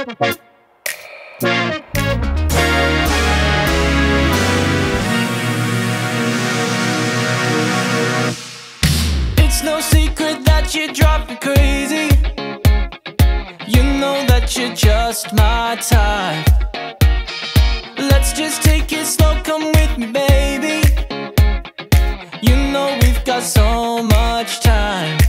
It's no secret that you drive me crazy. You know that you're just my type. Let's just take it slow, come with me, baby. You know we've got so much time.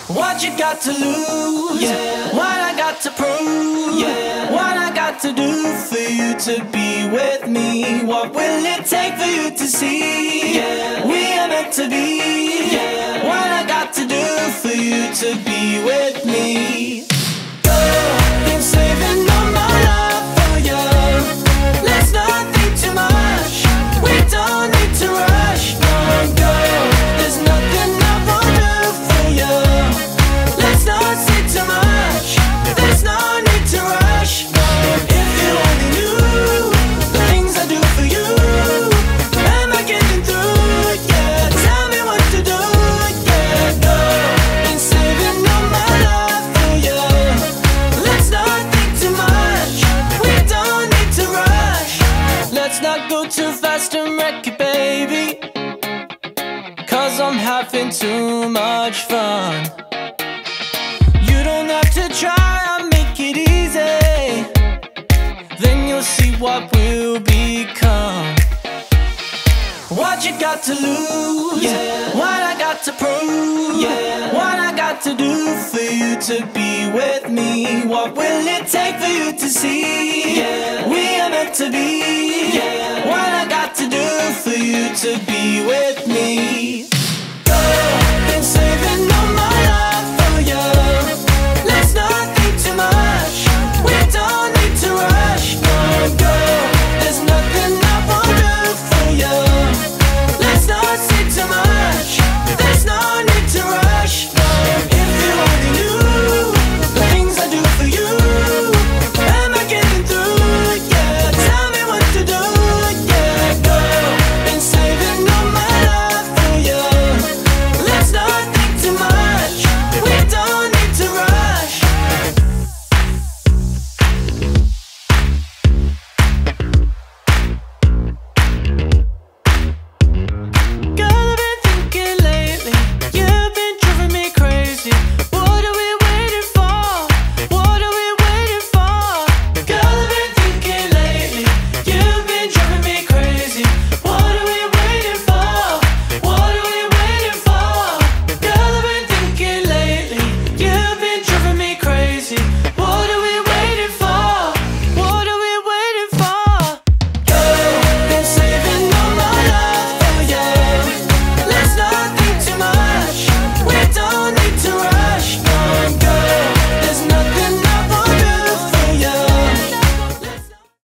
What you got to lose? Yeah. What I got to prove? Yeah. What I got to do for you to be with me? What will it take for you to see? Yeah. We are meant to be. Yeah. What I got to do for you to be with me? Girl, been saving all my love for you. Let's not think too much. We don't need to rush. No, girl, there's nothing I won't do for you. Let's not say too much. There's no need to rush. No, if you only knew the things I do for you. Am I getting through? Yeah, tell me what to do. Yeah, girl, been saving all my love for you. Let's not think too much. We don't need to rush. Let's not go too fast and wreck it, baby. 'Cause I'm having too much fun. You don't have to try, I'll make it easy. Then you'll see what we'll become. What you got to lose? Yeah. What I got to prove? Yeah. What I got to do for you to be with me? What will it take for you to see? Yeah. We are meant to be. Yeah. What I got to do for you to be with me?